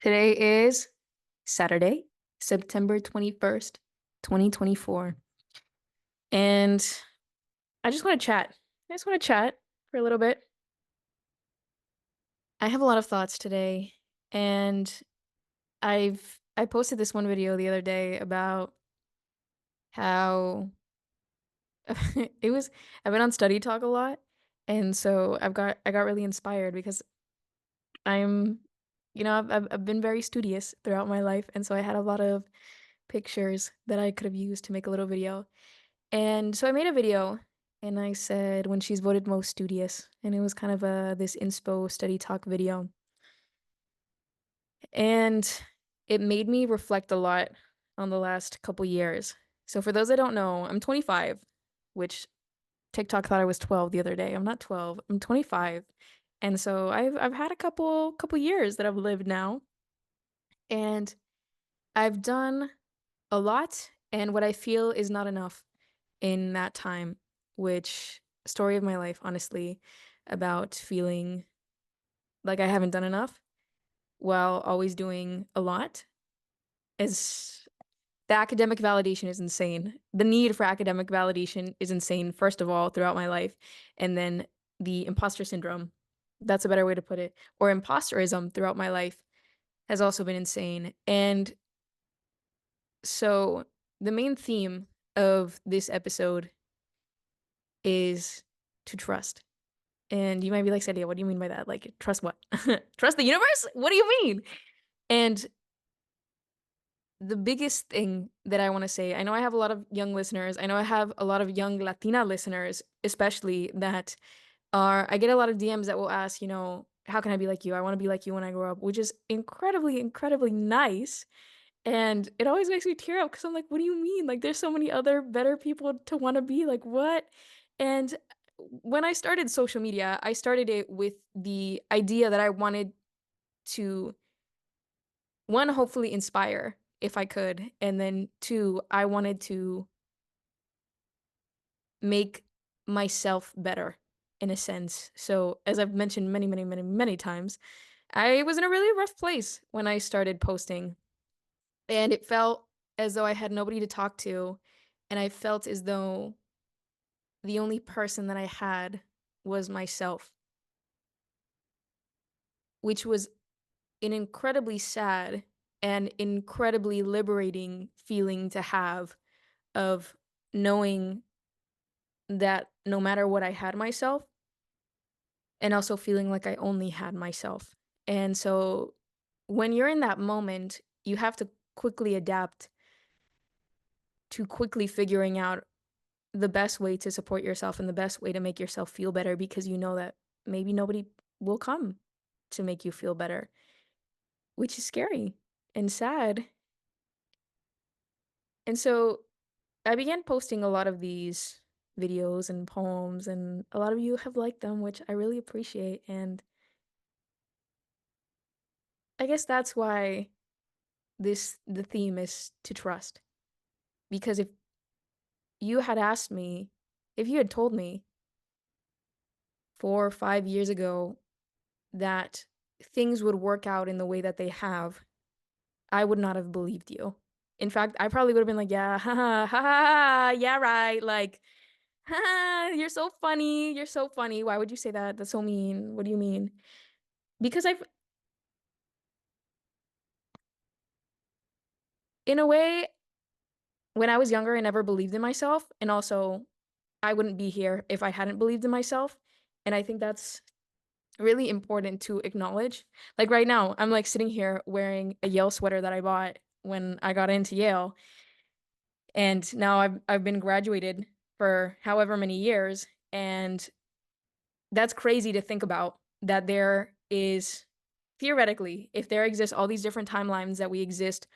Today is Saturday, September 21st, 2024. And I just want to chat. I just want to chat for a little bit. I have a lot of thoughts today, and I posted this one video the other day about how it was I've been on study talk a lot, and so I got really inspired because I'm I've been very studious throughout my life, and so I had a lot of pictures that I could have used to make a little video. And so I made a video and I said when she's voted most studious, and it was kind of a this inspo study talk video. And it made me reflect a lot on the last couple years. So for those that don't know, I'm 25, which TikTok thought I was 12 the other day. I'm not 12, I'm 25. And so I've had a couple years that I've lived now, and I've done a lot, and what I feel is not enough in that time, which story of my life, honestly, about feeling like I haven't done enough while always doing a lot is the academic validation is insane. The need for academic validation is insane, first of all, throughout my life. And then the imposter syndrome, that's a better way to put it, or imposterism throughout my life has also been insane. And so the main theme of this episode is to trust. And you might be like, Celia, what do you mean by that? Like, trust what? Trust the universe? What do you mean? And the biggest thing that I want to say, I know I have a lot of young listeners. I know I have a lot of young Latina listeners, especially that I get a lot of DMs that will ask, how can I be like you? I want to be like you when I grow up, which is incredibly, incredibly nice. And it always makes me tear up because I'm like, what do you mean? Like, there's so many other better people to want to be. Like, what? And when I started social media, I started it with the idea that I wanted to, one, hopefully inspire if I could. And then two, I wanted to make myself better in a sense. So, as I've mentioned many, many, many, many times, I was in a really rough place when I started posting. And it felt as though I had nobody to talk to. And I felt as though the only person that I had was myself, which was an incredibly sad and incredibly liberating feeling to have, of knowing that no matter what, I had myself, and also feeling like I only had myself. And so when you're in that moment, you have to quickly adapt to quickly figuring out the best way to support yourself and the best way to make yourself feel better, because you know that maybe nobody will come to make you feel better, which is scary and sad. And so I began posting a lot of these videos and poems, and a lot of you have liked them, which I really appreciate. And I guess that's why the theme is to trust. Because if you had asked me, if you had told me 4 or 5 years ago that things would work out in the way that they have, I would not have believed you. In fact, I probably would have been like, yeah, ha ha ha, yeah, right. Like, ha, you're so funny. You're so funny. Why would you say that? That's so mean. What do you mean? Because in a way, when I was younger, I never believed in myself. And also, I wouldn't be here if I hadn't believed in myself. And I think that's really important to acknowledge. Like right now, I'm like sitting here wearing a Yale sweater that I bought when I got into Yale. And now I've been graduated for however many years, and that's crazy to think about, that there is, theoretically, if there exists all these different timelines that we exist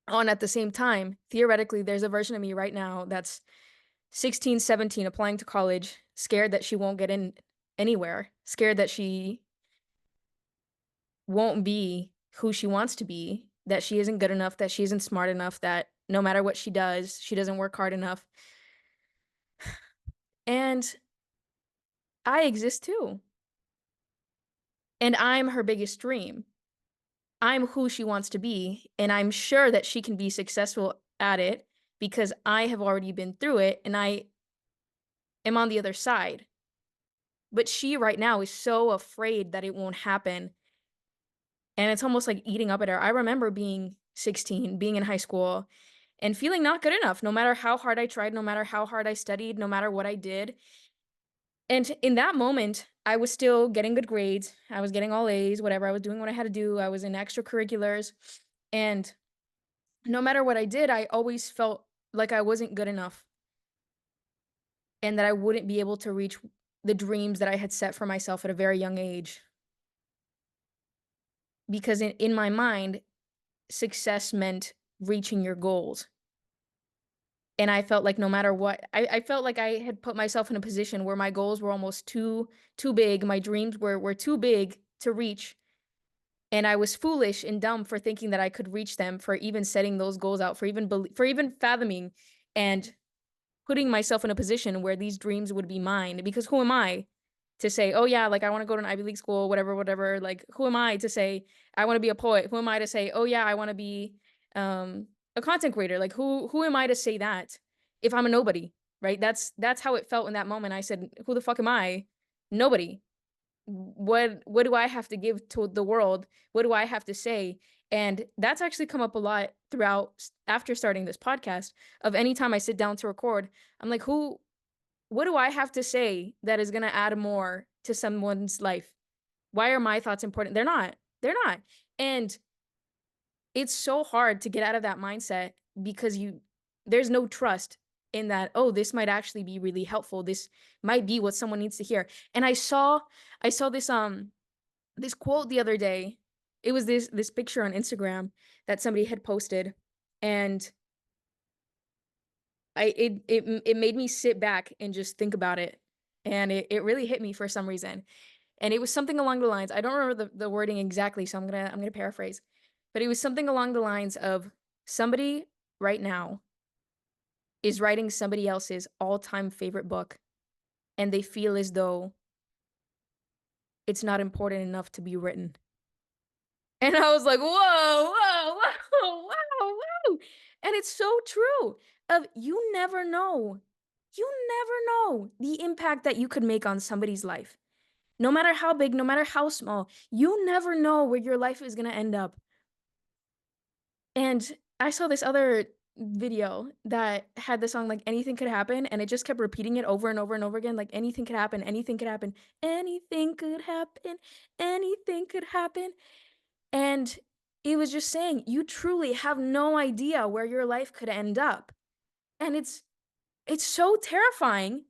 on at the same time, theoretically there's a version of me right now that's 16, 17, applying to college, scared that she won't get in anywhere, scared that she won't be who she wants to be, that she isn't good enough, that she isn't smart enough, that no matter what she does, she doesn't work hard enough. And I exist too. And I'm her biggest dream. I'm who she wants to be, and I'm sure that she can be successful at it because I have already been through it and I am on the other side. But she right now is so afraid that it won't happen, and it's almost like eating up at her. I remember being 16, being in high school, and feeling not good enough no matter how hard I tried, no matter how hard I studied, no matter what I did. And in that moment, I was still getting good grades. I was getting all A's, whatever. I was doing what I had to do. I was in extracurriculars. And no matter what I did, I always felt like I wasn't good enough and that I wouldn't be able to reach the dreams that I had set for myself at a very young age. Because in my mind, success meant reaching your goals. And I felt like no matter what, I felt like I had put myself in a position where my goals were almost too big. My dreams were too big to reach. And I was foolish and dumb for thinking that I could reach them, for even setting those goals out, for even fathoming and putting myself in a position where these dreams would be mine. Because who am I to say, "Oh, yeah, like, I wanna go to an Ivy League school, whatever, whatever." Like, who am I to say, "I wanna be a poet?" Who am I to say, "Oh, yeah, I wanna be, um, a content creator?" Like, who am I to say that if I'm a nobody, right? That's how it felt in that moment. I said, "Who the fuck am I? Nobody. What do I have to give to the world? What do I have to say?" And that's actually come up a lot throughout after starting this podcast. Of any time I sit down to record, I'm like, who what do I have to say that is going to add more to someone's life? Why are my thoughts important? They're not. They're not. And it's so hard to get out of that mindset because there's no trust in that, oh, this might actually be really helpful. This might be what someone needs to hear. And I saw this quote the other day. It was this picture on Instagram that somebody had posted, and it made me sit back and just think about it. And it really hit me for some reason. And it was something along the lines, I don't remember the wording exactly, so I'm gonna paraphrase. But it was something along the lines of, somebody right now is writing somebody else's all-time favorite book, and they feel as though it's not important enough to be written. And I was like, "Whoa, whoa, whoa, wow, wow." And it's so true. Of you never know. You never know the impact that you could make on somebody's life. No matter how big, no matter how small, you never know where your life is gonna end up. And I saw this other video that had the song like "Anything Could Happen," and it just kept repeating it over and over and over again, like, "Anything could happen, anything could happen, anything could happen, anything could happen." And it was just saying, you truly have no idea where your life could end up. And it's so terrifying.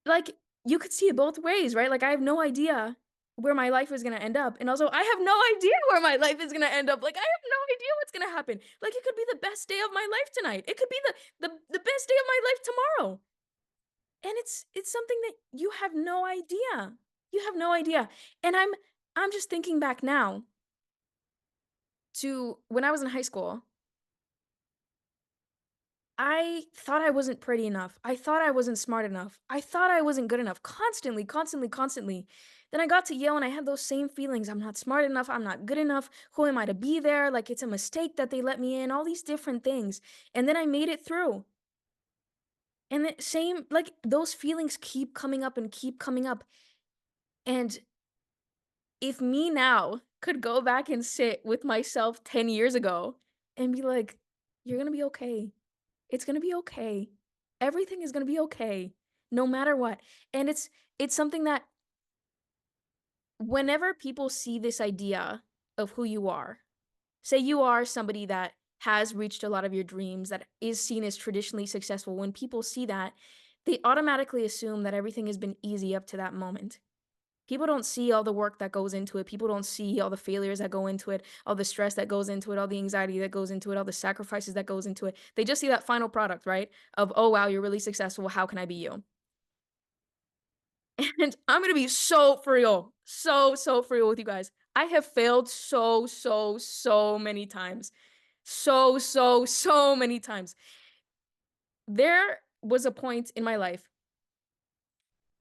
Like, you could see it both ways, right? Like, I have no idea where my life is gonna end up, and also, I have no idea where my life is gonna end up. Like, I have no idea what's gonna happen. Like, it could be the best day of my life tonight. It could be the best day of my life tomorrow. And it's something that you have no idea. You have no idea. And I'm just thinking back now to when I was in high school. I thought I wasn't pretty enough. I thought I wasn't smart enough. I thought I wasn't good enough. Constantly, constantly, constantly. Then I got to Yale and I had those same feelings. I'm not smart enough. I'm not good enough. Who am I to be there? Like, it's a mistake that they let me in. All these different things. And then I made it through. And the same, like, those feelings keep coming up and keep coming up. And if me now could go back and sit with myself 10 years ago and be like, you're going to be okay. It's gonna be okay. Everything is gonna be okay, no matter what. And it's something that whenever people see this idea of who you are, say you are somebody that has reached a lot of your dreams, that is seen as traditionally successful, when people see that, they automatically assume that everything has been easy up to that moment. People don't see all the work that goes into it. People don't see all the failures that go into it, all the stress that goes into it, all the anxiety that goes into it, all the sacrifices that goes into it. They just see that final product, right? Of, "Oh, wow, you're really successful. How can I be you?" And I'm gonna be so for real, so for real with you guys. I have failed so many times. So many times. There was a point in my life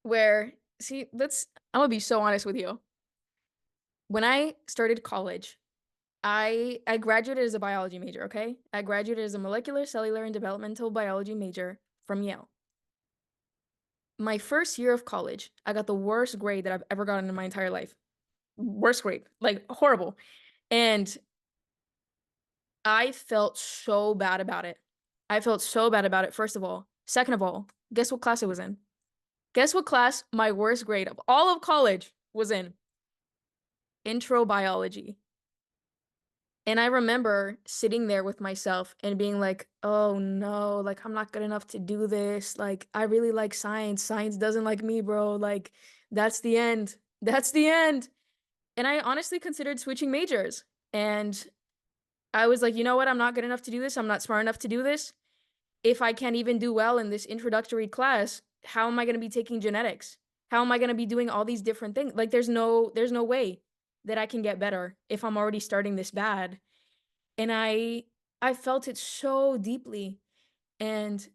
where, see, I'm gonna be so honest with you. When I started college, I graduated as a biology major, okay? I graduated as a molecular, cellular, and developmental biology major from Yale. My first year of college, I got the worst grade that I've ever gotten in my entire life. Worst grade, like horrible. And I felt so bad about it. I felt so bad about it, first of all. Second of all, guess what class I was in? Guess what class my worst grade of all of college was in? Intro biology. And I remember sitting there with myself and being like, oh no, like I'm not good enough to do this. Like I really like science. Science doesn't like me, bro. Like that's the end. That's the end. And I honestly considered switching majors. And I was like, you know what? I'm not good enough to do this. I'm not smart enough to do this. If I can't even do well in this introductory class, how am I going to be taking genetics? How am I going to be doing all these different things? Like there's no way that I can get better if I'm already starting this bad. And I felt it so deeply. And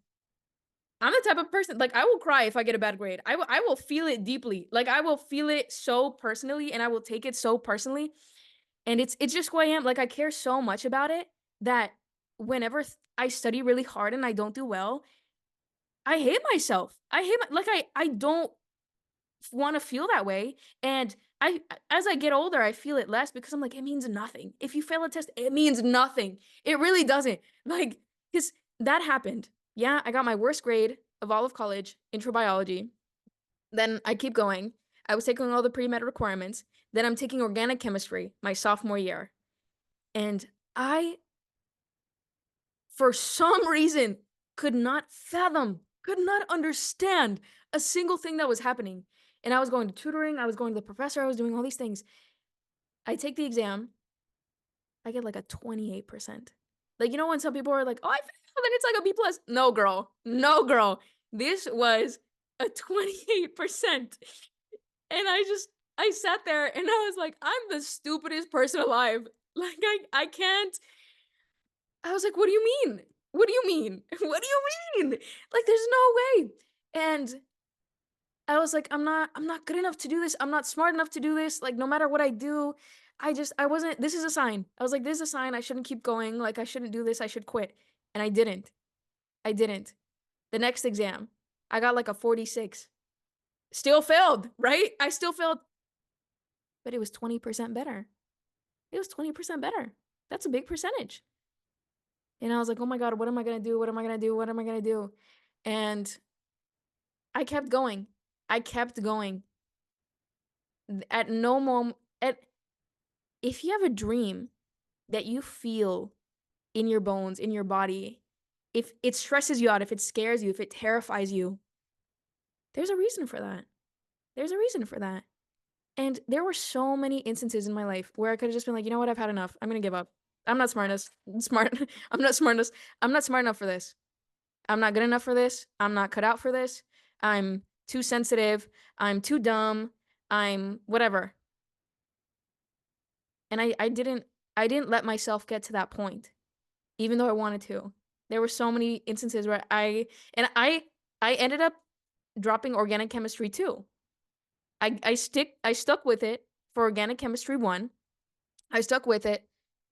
I'm the type of person, like I will cry if I get a bad grade. I will feel it deeply. Like I will feel it so personally and I will take it so personally. And it's just who I am. Like I care so much about it that whenever I study really hard and I don't do well, I hate myself. I hate like I don't want to feel that way. And I as I get older, I feel it less because I'm like, it means nothing. If you fail a test, it means nothing. It really doesn't. Like, because that happened. Yeah, I got my worst grade of all of college, intro biology. Then I keep going. I was taking all the pre-med requirements. Then I'm taking organic chemistry my sophomore year. And I, for some reason, could not fathom, could not understand a single thing that was happening. And I was going to tutoring, I was going to the professor, I was doing all these things. I take the exam, I get like a 28%. Like, you know, when some people are like, oh, I failed, and it's like a B plus. No, girl. No, girl. This was a 28%. And I sat there and I was like, I'm the stupidest person alive. Like, I can't. I was like, what do you mean? What do you mean? What do you mean? Like, there's no way. And I was like, I'm not good enough to do this. I'm not smart enough to do this. Like, no matter what I do, I wasn't, this is a sign. I was like, this is a sign. I shouldn't keep going. Like, I shouldn't do this. I should quit. And I didn't. I didn't. The next exam, I got like a 46. Still failed, right? I still failed, but it was 20% better. It was 20% better. That's a big percentage. And I was like, oh my God, what am I going to do? What am I going to do? What am I going to do? And I kept going. I kept going. At no moment, if you have a dream that you feel in your bones, in your body, if it stresses you out, if it scares you, if it terrifies you, there's a reason for that. There's a reason for that. And there were so many instances in my life where I could have just been like, you know what, I've had enough. I'm gonna give up. I'm not smart enough. Smart. I'm not smart enough. I'm not smart enough for this. I'm not good enough for this. I'm not cut out for this. I'm too sensitive. I'm too dumb. I'm whatever. And I didn't let myself get to that point, even though I wanted to. There were so many instances where I ended up dropping organic chemistry too. I stuck with it for organic chemistry 1. I stuck with it,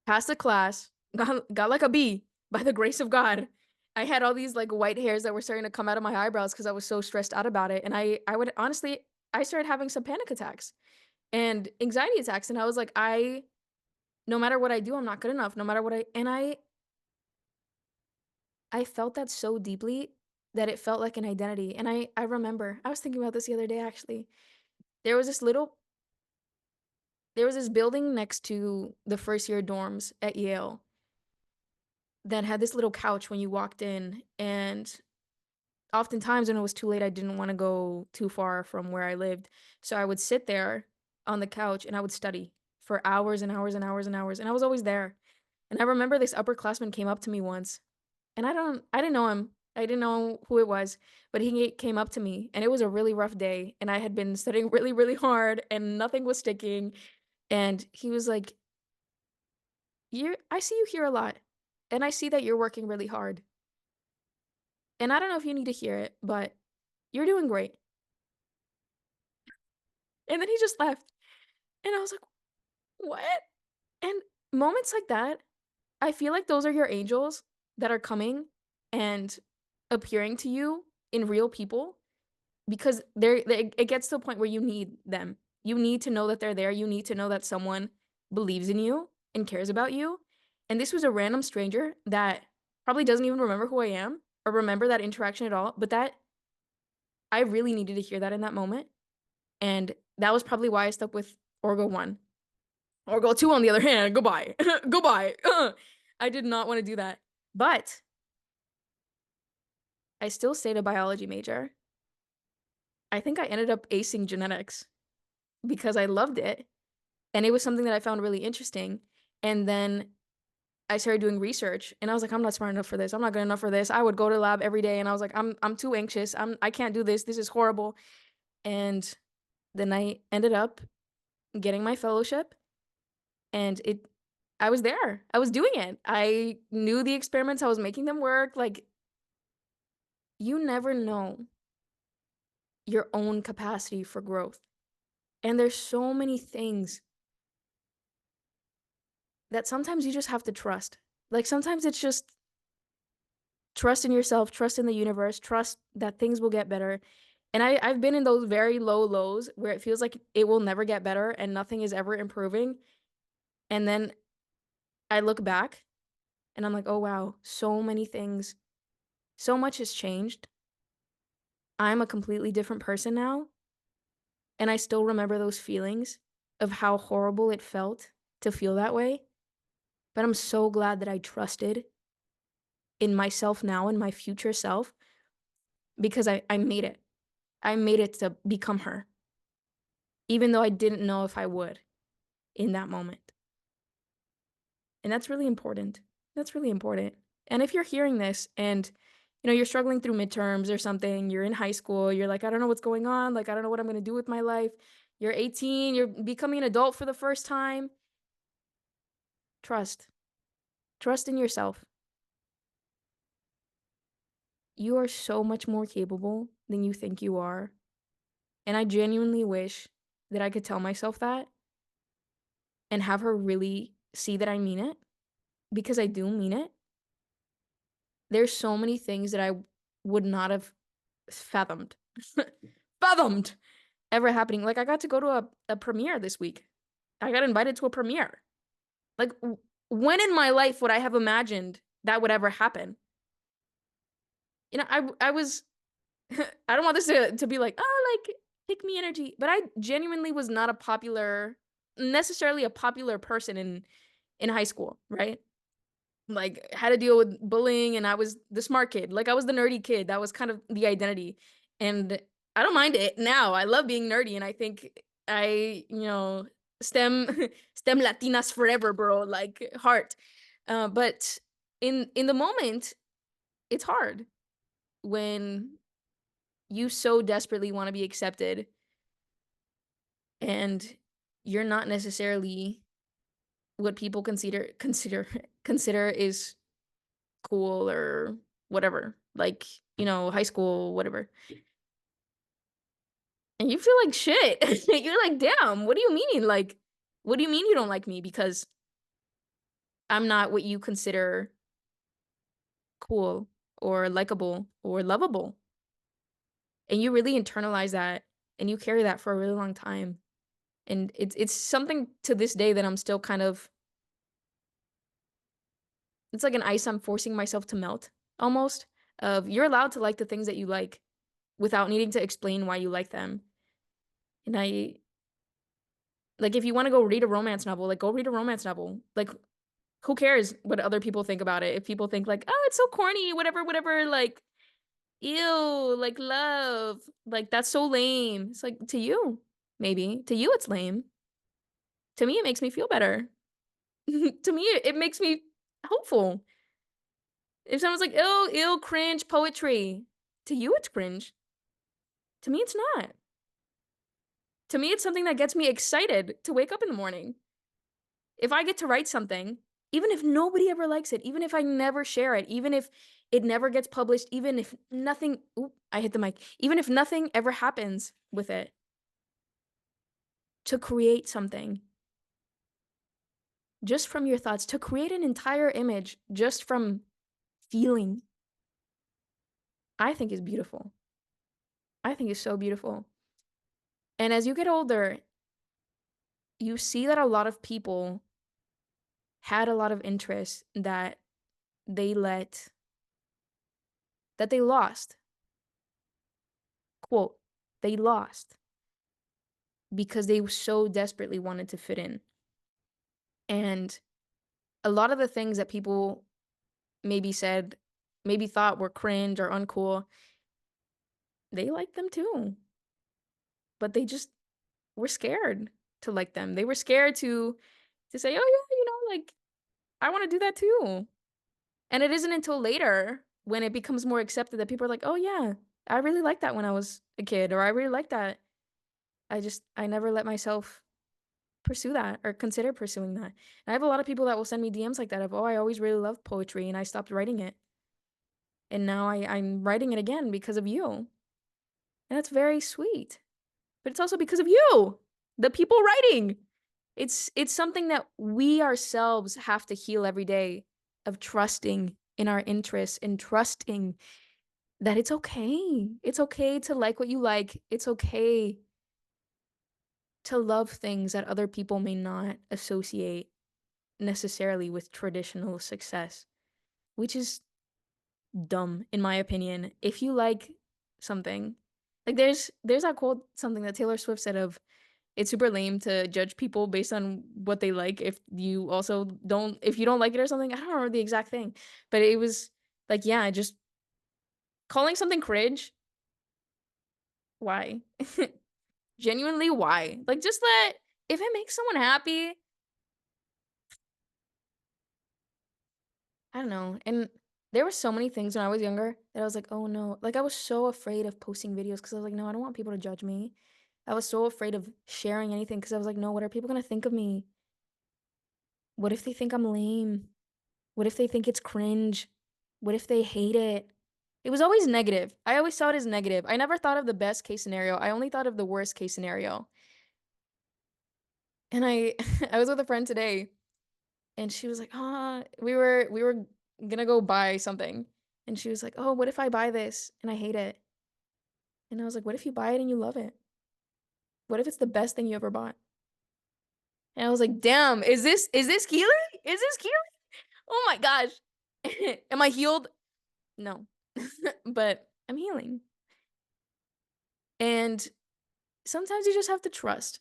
passed the class, got like a B by the grace of God. I had all these like white hairs that were starting to come out of my eyebrows because I was so stressed out about it. And I would honestly, I started having some panic attacks and anxiety attacks. And I was like, no matter what I do, I'm not good enough. No matter what I felt that so deeply that it felt like an identity. And I remember, I was thinking about this the other day actually. There was this little there was this building next to the first year dorms at Yale that had this little couch when you walked in. And oftentimes when it was too late, I didn't want to go too far from where I lived. So I would sit there on the couch and I would study for hours and hours and hours and hours. And I was always there. And I remember this upperclassman came up to me once. And I didn't know him. I didn't know who it was, but he came up to me and it was a really rough day. And I had been studying really, really hard and nothing was sticking. And he was like, I see you here a lot, and I see that you're working really hard. And I don't know if you need to hear it, but you're doing great. And then he just left. And I was like, what? And moments like that, I feel like those are your angels that are coming and appearing to you in real people because it gets to a point where you need them. You need to know that they're there. You need to know that someone believes in you and cares about you. And this was a random stranger that probably doesn't even remember who I am or remember that interaction at all, but that I really needed to hear that in that moment. And that was probably why I stuck with Orgo 1. Orgo 2, on the other hand, goodbye. Goodbye. I did not want to do that. But I still stayed a biology major. I think I ended up acing genetics because I loved it. And it was something that I found really interesting. And then I started doing research and I was like, I'm not smart enough for this. I'm not good enough for this. I would go to the lab every day and I was like, I'm too anxious. I can't do this. This is horrible. And then I ended up getting my fellowship and I was there. I was doing it. I knew the experiments. I was making them work. Like, you never know your own capacity for growth. And there's so many things that sometimes you just have to trust. Like, sometimes it's just trust in yourself, trust in the universe, trust that things will get better. And I've been in those very low lows where it feels like it will never get better and nothing is ever improving. And then I look back and I'm like, oh wow, so many things, so much has changed. I'm a completely different person now. And I still remember those feelings of how horrible it felt to feel that way. But I'm so glad that I trusted in myself now and my future self because I made it. I made it to become her, even though I didn't know if I would in that moment. And that's really important. That's really important. And if you're hearing this and you're struggling through midterms or something, you're in high school, you're like, I don't know what's going on, like I don't know what I'm going to do with my life. You're 18, you're becoming an adult for the first time. Trust. Trust in yourself. You are so much more capable than you think you are. And I genuinely wish that I could tell myself that and have her really see that I mean it because I do mean it. There's so many things that I would not have fathomed, fathomed ever happening. Like I got to go to a premiere this week. I got invited to a premiere. Like when in my life would I have imagined that would ever happen? I was I don't want this to be like, oh, like pick me energy, but I genuinely was not necessarily a popular person in high school, right? Like had to deal with bullying and I was the smart kid. Like I was the nerdy kid. That was kind of the identity. And I don't mind it now. I love being nerdy and I think STEM STEM Latinas forever, bro, like heart. But in the moment, it's hard when you so desperately want to be accepted and you're not necessarily what people consider is cool or whatever, like, high school, whatever. And you feel like shit. You're like, damn, what do you mean? Like, what do you mean you don't like me? Because I'm not what you consider cool or likable or lovable. And you really internalize that and you carry that for a really long time. And it's something to this day that I'm still kind of, it's like an ice I'm forcing myself to melt almost. Of you're allowed to like the things that you like without needing to explain why you like them. And I like if you want to go read a romance novel, like go read a romance novel. Like who cares what other people think about it? If people think like, "Oh, it's so corny, whatever, whatever," like ew, like love, like that's so lame. It's like to you, maybe. To you it's lame. To me it makes me feel better. To me it makes me hopeful. If someone's like, "Oh, ill, cringe poetry." To you it's cringe. To me it's not. To me it's something that gets me excited to wake up in the morning. If I get to write something, even if nobody ever likes it, even if I never share it, even if it never gets published, even if nothing, oop, I hit the mic, even if nothing ever happens with it, to create something just from your thoughts, to create an entire image just from feeling, I think is beautiful. I think is so beautiful. And as you get older, you see that a lot of people had a lot of interests that they let, that they lost. Quote, they lost because they so desperately wanted to fit in. And a lot of the things that people maybe said, maybe thought were cringe or uncool, they liked them too. But they just were scared to like them. They were scared to say, "Oh yeah, like I want to do that too." And it isn't until later when it becomes more accepted that people are like, "Oh yeah, I really liked that when I was a kid," or "I really liked that. I never let myself pursue that or consider pursuing that." And I have a lot of people that will send me DMs like that of, "Oh, I always really loved poetry and I stopped writing it. And now I'm writing it again because of you." And that's very sweet. But it's also because of you, the people writing. It's something that we ourselves have to heal every day, of trusting in our interests and trusting that it's okay. It's okay to like what you like. It's okay to love things that other people may not associate necessarily with traditional success, which is dumb in my opinion. If you like something, like there's that quote, something that Taylor Swift said of, it's super lame to judge people based on what they like if you also don't, if you don't like it or something. I don't remember the exact thing, but it was like, yeah, just calling something cringe. Why? Genuinely, why? Like, just let, if it makes someone happy, I don't know. And there were so many things when I was younger that I was like, oh no. Like, I was so afraid of posting videos because I was like, no, I don't want people to judge me. I was so afraid of sharing anything because I was like, no, what are people gonna think of me? What if they think I'm lame? What if they think it's cringe? What if they hate it? It was always negative. I always saw it as negative. I never thought of the best case scenario. I only thought of the worst case scenario. And I I was with a friend today and she was like, we were gonna go buy something. And she was like, "Oh, what if I buy this and I hate it?" And I was like, "What if you buy it and you love it? What if it's the best thing you ever bought?" And I was like, "Damn, is this healing? Is this healing? Oh my gosh." Am I healed? No. But I'm healing. And sometimes you just have to trust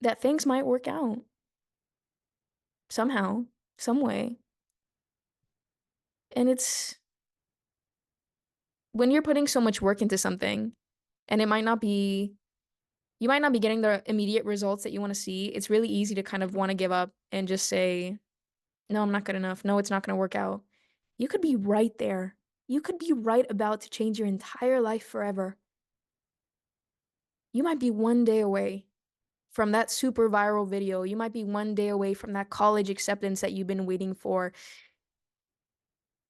that things might work out somehow, some way. And it's when you're putting so much work into something and it might not be, you might not be getting the immediate results that you want to see, it's really easy to kind of want to give up and just say, no, I'm not good enough. No, it's not going to work out. You could be right there. You could be right about to change your entire life forever. You might be one day away from that super viral video. You might be one day away from that college acceptance that you've been waiting for.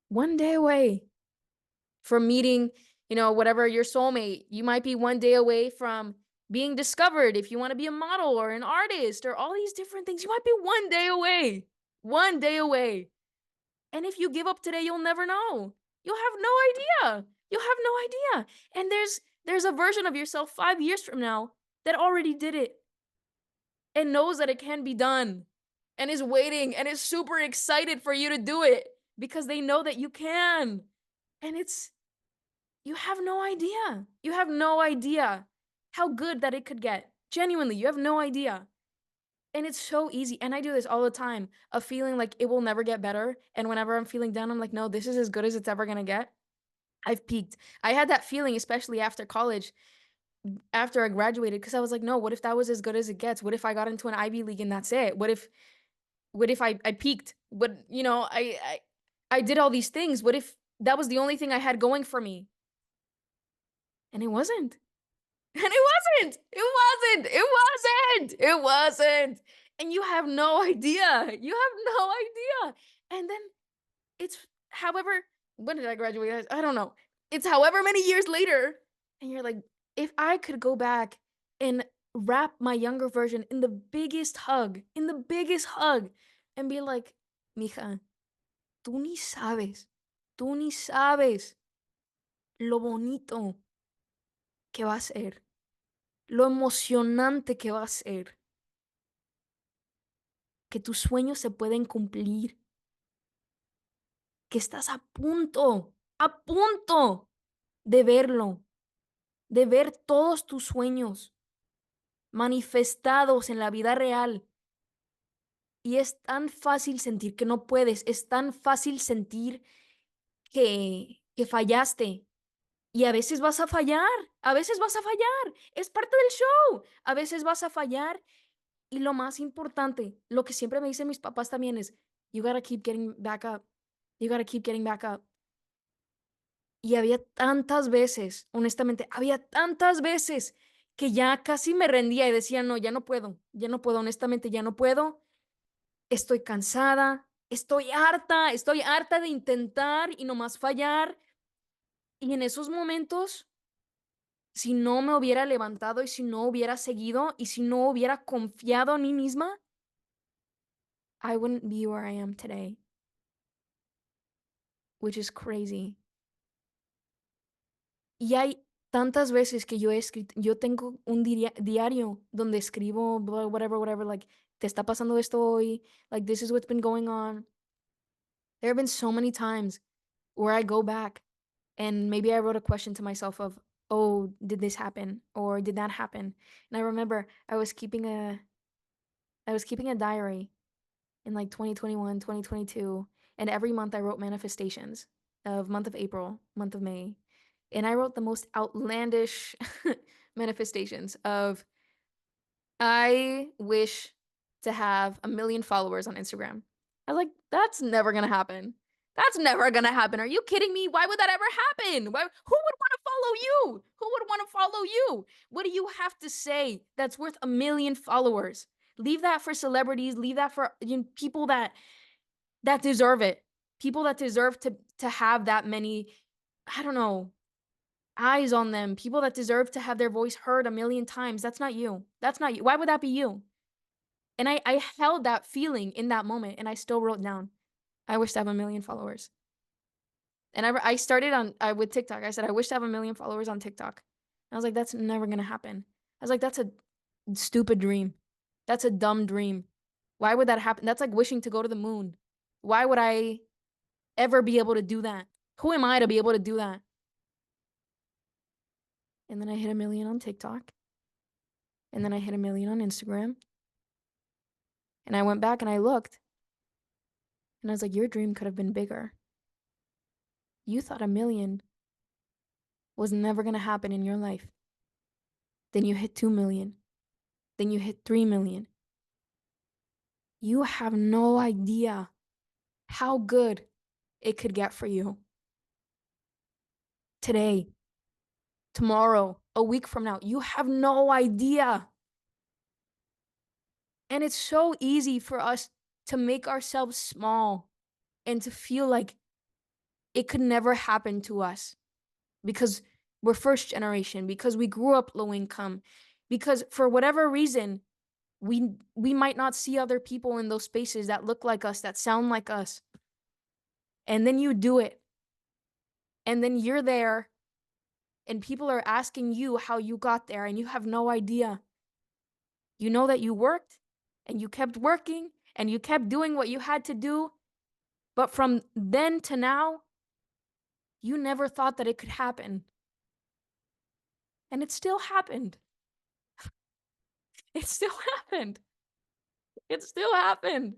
One day away from meeting, whatever, your soulmate. You might be one day away from being discovered if you want to be a model or an artist or all these different things. You might be one day away. One day away. And if you give up today, you'll never know. You'll have no idea. You'll have no idea. And there's a version of yourself 5 years from now that already did it and knows that it can be done and is waiting and is super excited for you to do it because they know that you can. And you have no idea. You have no idea how good that it could get. Genuinely, you have no idea. And it's so easy. And I do this all the time, of feeling like it will never get better. And whenever I'm feeling down, I'm like, no, this is as good as it's ever going to get. I've peaked. I had that feeling, especially after college, after I graduated, because I was like, no, what if that was as good as it gets? What if I got into an Ivy League and that's it? What if I peaked? But I did all these things. What if that was the only thing I had going for me? And it wasn't. And it wasn't. It wasn't. It wasn't. It wasn't. And you have no idea. You have no idea. And then it's however, when did I graduate? I don't know. It's however many years later. And you're like, if I could go back and wrap my younger version in the biggest hug, and be like, mija, tú ni sabes lo bonito que va a ser, lo emocionante que va a ser, que tus sueños se pueden cumplir, que estás a punto de verlo, de ver todos tus sueños manifestados en la vida real. Y es tan fácil sentir que no puedes, es tan fácil sentir que fallaste. Y a veces vas a fallar, a veces vas a fallar, es parte del show, a veces vas a fallar. Y lo más importante, lo que siempre me dicen mis papás también es, you gotta keep getting back up, you gotta keep getting back up. Y había tantas veces, honestamente, había tantas veces que ya casi me rendía y decía, no, ya no puedo, honestamente, ya no puedo, estoy cansada, estoy harta de intentar y nomás fallar. Y en esos momentos, si no me hubiera levantado y si no hubiera seguido y si no hubiera confiado en mí misma, I wouldn't be where I am today, which is crazy. Y hay tantas veces que yo he escrito, yo tengo un diario donde escribo whatever, whatever, like, te está pasando esto hoy, like, this is what's been going on. There have been so many times where I go back and maybe I wrote a question to myself of, oh, did this happen or did that happen? And I remember I was keeping a diary in like 2021, 2022, and every month I wrote manifestations of month of April, month of May. And I wrote the most outlandish manifestations of, I wish to have 1 million followers on Instagram. I was like, that's never gonna happen. That's never gonna happen. Are you kidding me? Why would that ever happen? Why, who would want to follow you? Who would want to follow you? What do you have to say that's worth 1 million followers? Leave that for celebrities. Leave that for, you know, people that deserve it. People that deserve to have that many, I don't know, eyes on them. People that deserve to have their voice heard 1 million times. That's not you. That's not you. Why would that be you? And I held that feeling in that moment and I still wrote down, I wish to have 1 million followers. And I started on with TikTok. I said, I wish to have 1 million followers on TikTok. And I was like, that's never gonna happen. I was like, that's a stupid dream. That's a dumb dream. Why would that happen? That's like wishing to go to the moon. Why would I ever be able to do that? Who am I to be able to do that? And then I hit 1 million on TikTok. And then I hit 1 million on Instagram. And I went back and I looked. And I was like, your dream could have been bigger. You thought 1 million was never going to happen in your life. Then you hit 2 million. Then you hit 3 million. You have no idea how good it could get for you. Today, tomorrow, a week from now, you have no idea. And it's so easy for us to make ourselves small and to feel like it could never happen to us because we're first generation, because we grew up low income, because for whatever reason, we might not see other people in those spaces that look like us, that sound like us. And then you do it. And then you're there and people are asking you how you got there and you have no idea. You know that you worked and you kept working and you kept doing what you had to do. But from then to now, you never thought that it could happen. And it still happened. It still happened. It still happened.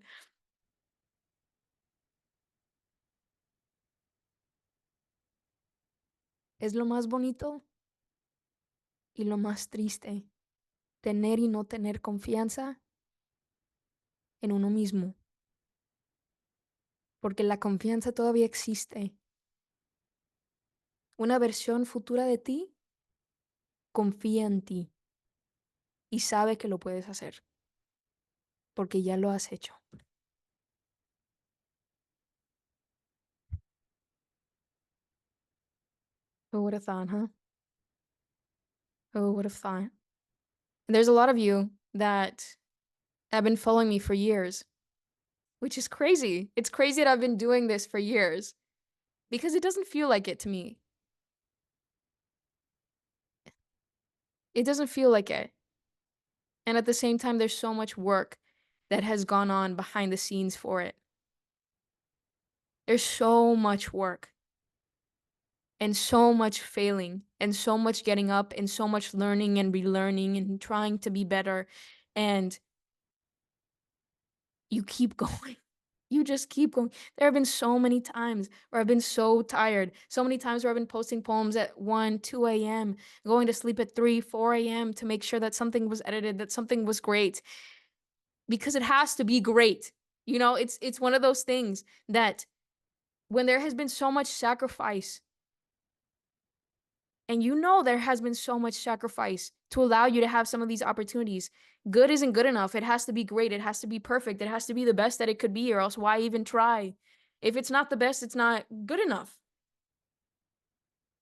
Es lo más bonito y lo más triste. Tener y no tener confianza en uno mismo. Porque la confianza todavía existe. Una versión futura de ti confía en ti y sabe que lo puedes hacer. Porque ya lo has hecho. Who would have thought, huh? Who would have thought? And there's a lot of you that have been following me for years, which is crazy. It's crazy that I've been doing this for years because it doesn't feel like it to me. It doesn't feel like it. And at the same time, there's so much work that has gone on behind the scenes for it. There's so much work and so much failing and so much getting up and so much learning and relearning and trying to be better. And you keep going. You just keep going. There have been so many times where I've been so tired. So many times where I've been posting poems at 1, 2 a.m., going to sleep at 3, 4 a.m. to make sure that something was edited, that something was great. Because it has to be great. You know, it's one of those things that when there has been so much sacrifice, and you know there has been so much sacrifice to allow you to have some of these opportunities, good isn't good enough. It has to be great. It has to be perfect. It has to be the best that it could be, or else why even try? If it's not the best, it's not good enough.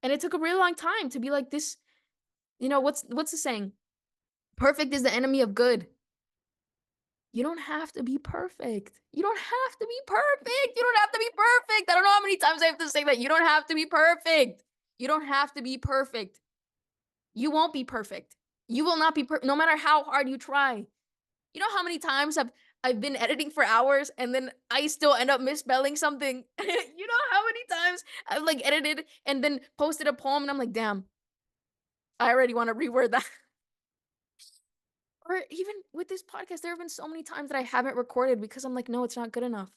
And it took a really long time to be like this. You know, what's the saying? Perfect is the enemy of good. You don't have to be perfect. You don't have to be perfect. You don't have to be perfect. I don't know how many times I have to say that. You don't have to be perfect. You don't have to be perfect. You won't be perfect. You will not be perfect, no matter how hard you try. You know how many times I've been editing for hours and then I still end up misspelling something? You know how many times I've like edited and then posted a poem and I'm like, damn, I already want to reword that. Or even with this podcast, there have been so many times that I haven't recorded because I'm like, no, it's not good enough.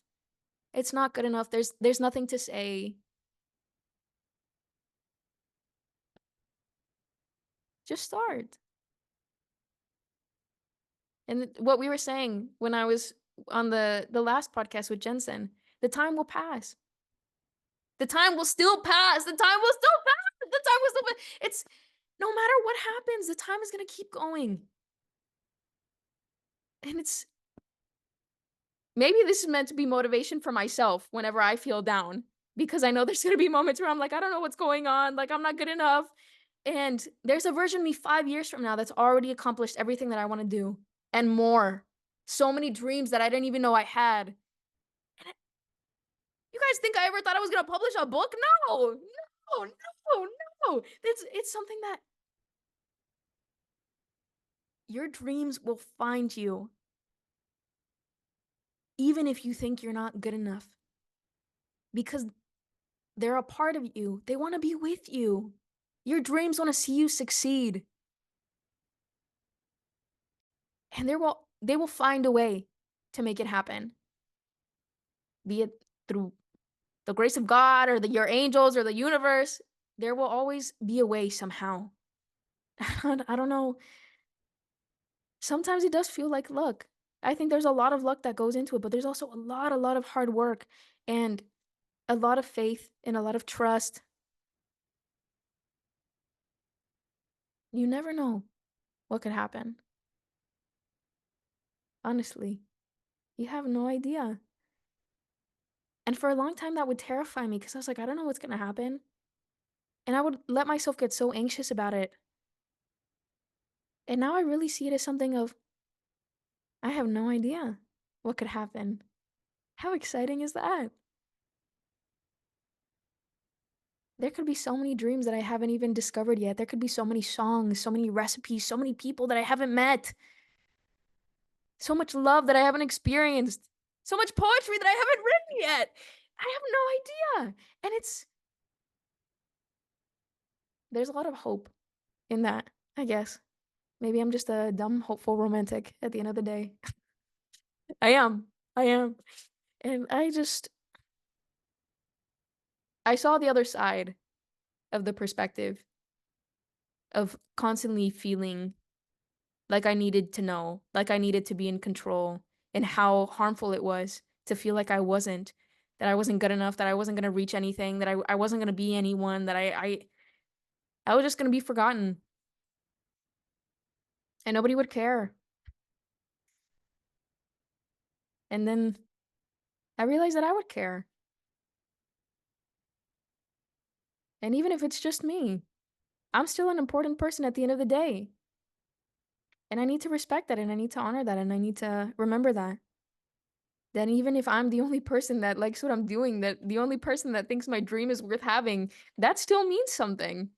It's not good enough. There's nothing to say. Just start. And what we were saying when I was on the last podcast with Jensen, the time will pass. The time will still pass. The time will still pass. The time will still pass. It's no matter what happens, the time is gonna keep going. And it's maybe this is meant to be motivation for myself whenever I feel down. Because I know there's gonna be moments where I'm like, I don't know what's going on, like I'm not good enough. And there's a version of me 5 years from now that's already accomplished everything that I want to do and more. So many dreams that I didn't even know I had. And you guys think I ever thought I was gonna publish a book? No, no, no, no. It's something that your dreams will find you, even if you think you're not good enough, because they're a part of you. They want to be with you. Your dreams want to see you succeed, and they will find a way to make it happen, be it through the grace of God or your angels or the universe. There will always be a way somehow. I don't know. Sometimes it does feel like luck. I think there's a lot of luck that goes into it, but there's also a lot of hard work and a lot of faith and a lot of trust. You never know what could happen. Honestly, you have no idea. And for a long time, that would terrify me because I was like, I don't know what's going to happen. And I would let myself get so anxious about it. And now I really see it as something of, I have no idea what could happen. How exciting is that? There could be so many dreams that I haven't even discovered yet. There could be so many songs, so many recipes, so many people that I haven't met, so much love that I haven't experienced, so much poetry that I haven't written yet. I have no idea. And there's a lot of hope in that, I guess. Maybe I'm just a dumb, hopeful romantic at the end of the day. I am. I am. And I saw the other side of the perspective of constantly feeling like I needed to know, like I needed to be in control, and how harmful it was to feel like that I wasn't good enough, that I wasn't going to reach anything, that I wasn't going to be anyone, that I was just going to be forgotten and nobody would care. And then I realized that I would care. And even if it's just me, I'm still an important person at the end of the day. And I need to respect that, and I need to honor that, and I need to remember that. That even if I'm the only person that likes what I'm doing, that the only person that thinks my dream is worth having, that still means something.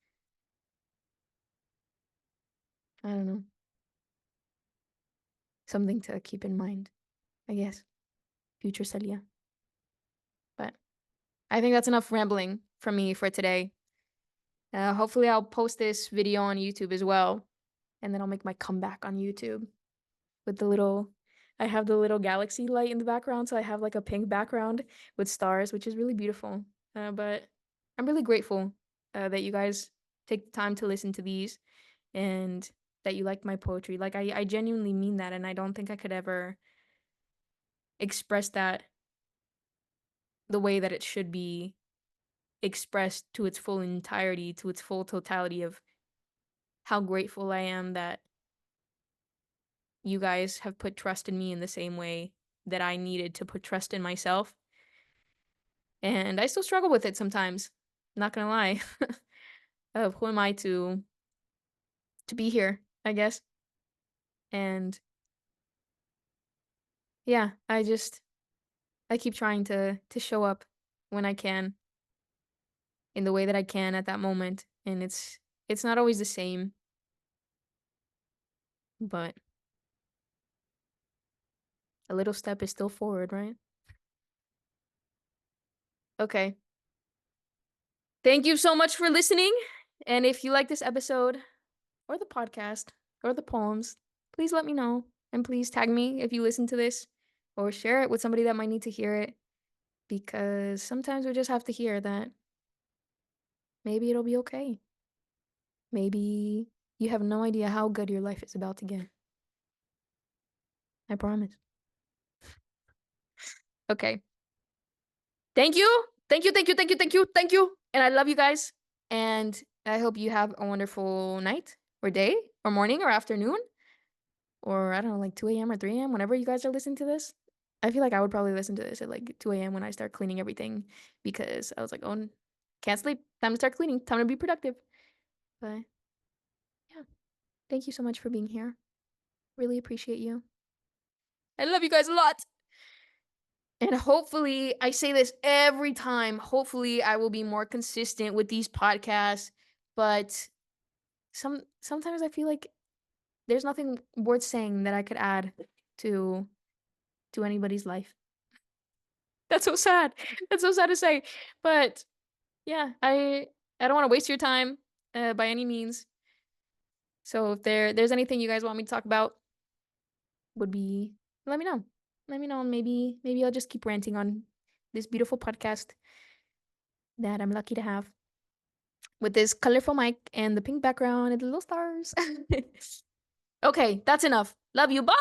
I don't know. Something to keep in mind, I guess. Future Celia. But I think that's enough rambling from me for today. Hopefully I'll post this video on YouTube as well. And then I'll make my comeback on YouTube with the little, I have the little galaxy light in the background. So I have like a pink background with stars, which is really beautiful. But I'm really grateful that you guys take the time to listen to these and that you like my poetry. Like I genuinely mean that. And I don't think I could ever express that the way that it should be expressed to its full entirety, to its full totality of how grateful I am that you guys have put trust in me in the same way that I needed to put trust in myself. And I still struggle with it sometimes. Not gonna lie. Who am I to be here, I guess. And yeah, I keep trying to show up when I can in the way that I can at that moment. And it's not always the same, but a little step is still forward, right? Okay. Thank you so much for listening. And if you like this episode or the podcast or the poems, please let me know. And please tag me if you listen to this or share it with somebody that might need to hear it. Because sometimes we just have to hear that maybe it'll be okay. Maybe you have no idea how good your life is about to get. I promise. Okay. Thank you. Thank you. Thank you. Thank you. Thank you. Thank you. And I love you guys. And I hope you have a wonderful night or day or morning or afternoon or I don't know, like 2 a.m. or 3 a.m. whenever you guys are listening to this. I feel like I would probably listen to this at like 2 a.m. when I start cleaning everything because I was like, oh, can't sleep. Time to start cleaning. Time to be productive. But yeah, thank you so much for being here. Really appreciate you. I love you guys a lot. And hopefully, I say this every time. Hopefully, I will be more consistent with these podcasts. But sometimes I feel like there's nothing worth saying that I could add to anybody's life. That's so sad. That's so sad to say. But yeah, I don't want to waste your time by any means. So if there's anything you guys want me to talk about, would be let me know. Let me know, and maybe I'll just keep ranting on this beautiful podcast that I'm lucky to have with this colorful mic and the pink background and the little stars. Okay, that's enough. Love you. Bye.